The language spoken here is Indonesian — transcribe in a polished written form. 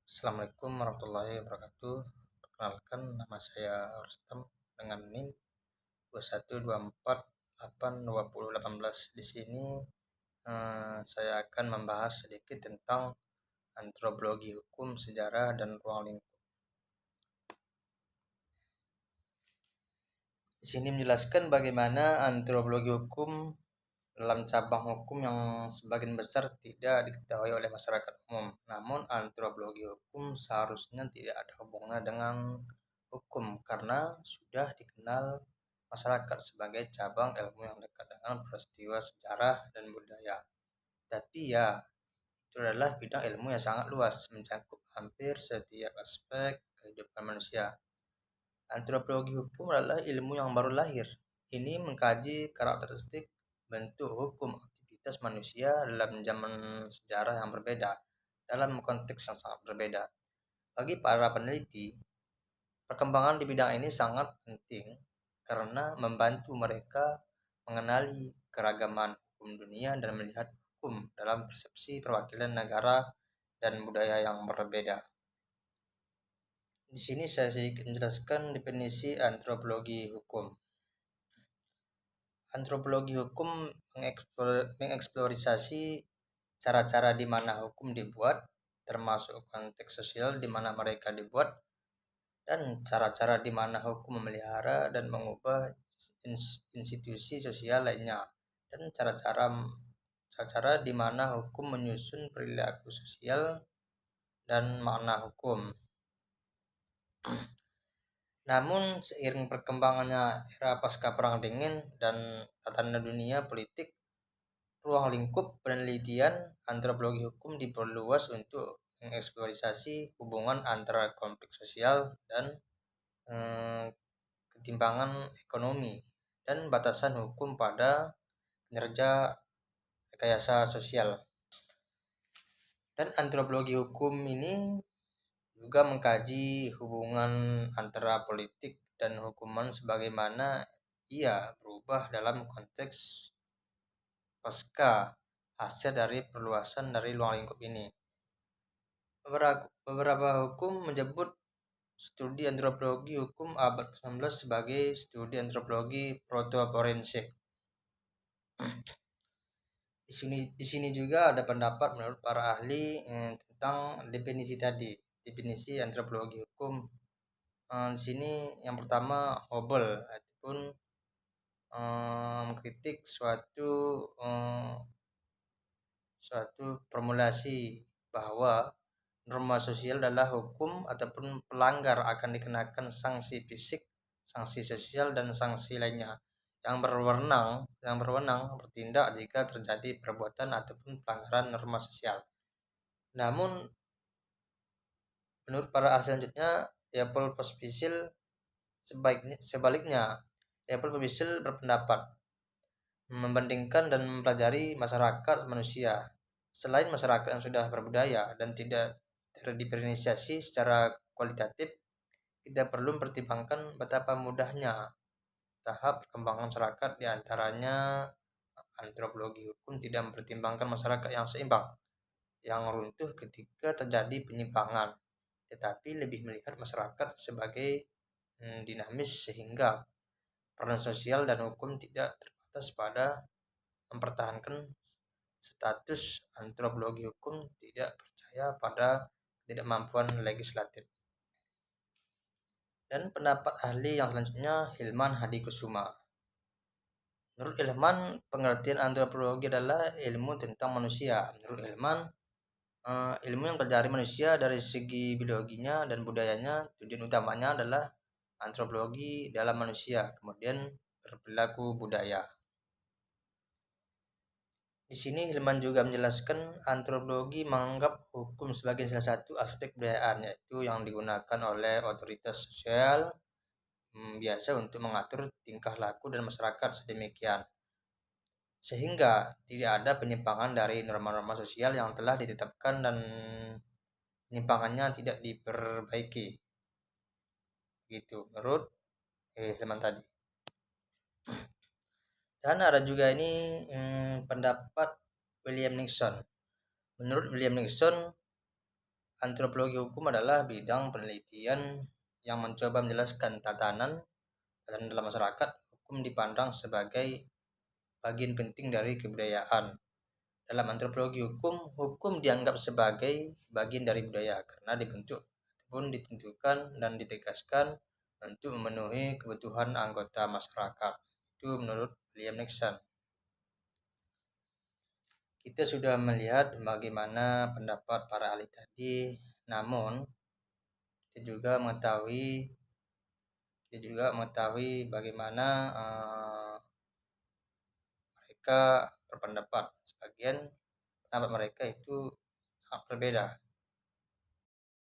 Assalamualaikum warahmatullahi wabarakatuh. Perkenalkan, nama saya Rustam dengan NIM 21248218. Di sini saya akan membahas sedikit tentang antropologi hukum, sejarah, dan ruang lingkup. Di sini menjelaskan bagaimana antropologi hukum dalam cabang hukum yang sebagian besar tidak diketahui oleh masyarakat umum. Namun antropologi hukum seharusnya tidak ada hubungannya dengan hukum karena sudah dikenal masyarakat sebagai cabang ilmu yang dekat dengan peristiwa sejarah dan budaya. Tapi ya, itu adalah bidang ilmu yang sangat luas, mencakup hampir setiap aspek kehidupan manusia. Antropologi hukum adalah ilmu yang baru lahir. Ini mengkaji karakteristik bentuk hukum aktivitas manusia dalam zaman sejarah yang berbeda, dalam konteks yang sangat berbeda. Bagi para peneliti, perkembangan di bidang ini sangat penting karena membantu mereka mengenali keragaman hukum dunia dan melihat hukum dalam persepsi perwakilan negara dan budaya yang berbeda. Di sini saya sedikit menjelaskan definisi antropologi hukum. Antropologi hukum mengeksplorasi cara-cara di mana hukum dibuat, termasuk konteks sosial di mana mereka dibuat, dan cara-cara di mana hukum memelihara dan mengubah institusi sosial lainnya, dan cara-cara di mana hukum menyusun perilaku sosial dan makna hukum. Namun seiring perkembangannya era pasca Perang Dingin dan tatanan dunia politik, ruang lingkup penelitian antropologi hukum diperluas untuk mengeksplorasi hubungan antara konflik sosial dan ketimpangan ekonomi dan batasan hukum pada kinerja rekayasa sosial. Dan antropologi hukum ini juga mengkaji hubungan antara politik dan hukuman sebagaimana ia berubah dalam konteks pasca hasil dari perluasan dari ruang lingkup ini. Beberapa hukum menyebut studi antropologi hukum abad ke-19 sebagai studi antropologi proto-forensik. Di sini juga ada pendapat menurut para ahli tentang definisi tadi, definisi antropologi hukum. Di sini yang pertama Hobel, ataupun mengkritik suatu formulasi bahwa norma sosial adalah hukum ataupun pelanggar akan dikenakan sanksi fisik, sanksi sosial, dan sanksi lainnya yang berwenang bertindak jika terjadi perbuatan ataupun pelanggaran norma sosial. Namun menurut para ahli selanjutnya, Leopold Pospisil sebaliknya, Leopold Pospisil berpendapat membandingkan dan mempelajari masyarakat manusia. Selain masyarakat yang sudah berbudaya dan tidak terdiferensiasi secara kualitatif, kita perlu mempertimbangkan betapa mudahnya tahap perkembangan masyarakat, di antaranya antropologi hukum tidak mempertimbangkan masyarakat yang seimbang, yang runtuh ketika terjadi penyimpangan, tetapi lebih melihat masyarakat sebagai dinamis sehingga peran sosial dan hukum tidak terbatas pada mempertahankan status. Antropologi hukum tidak percaya pada ketidakmampuan legislatif. Dan pendapat ahli yang selanjutnya Hilman Hadikusuma. Menurut Hilman, pengertian antropologi adalah ilmu tentang manusia. Menurut Hilman, ilmu yang mempelajari manusia dari segi biologinya dan budayanya. Tujuan utamanya adalah antropologi dalam manusia, kemudian berperilaku budaya. Di sini Hilman juga menjelaskan antropologi menganggap hukum sebagai salah satu aspek kebudayaan, yaitu yang digunakan oleh otoritas sosial biasa untuk mengatur tingkah laku dan masyarakat sedemikian sehingga tidak ada penyimpangan dari norma-norma sosial yang telah ditetapkan dan penyimpangannya tidak diperbaiki. Gitu menurut Hilman tadi. Dan ada juga ini pendapat William Nixon. Menurut William Nixon, Antropologi hukum adalah bidang penelitian yang mencoba menjelaskan tatanan dalam masyarakat. Hukum dipandang sebagai bagian penting dari kebudayaan. Dalam antropologi hukum, hukum dianggap sebagai bagian dari budaya karena dibentuk pun ditentukan dan ditegaskan untuk memenuhi kebutuhan anggota masyarakat. Itu menurut William Nixon. Kita sudah melihat bagaimana pendapat para ahli tadi, namun kita juga mengetahui bagaimana mereka berpendapat. Sebagian pendapat mereka itu sangat berbeda.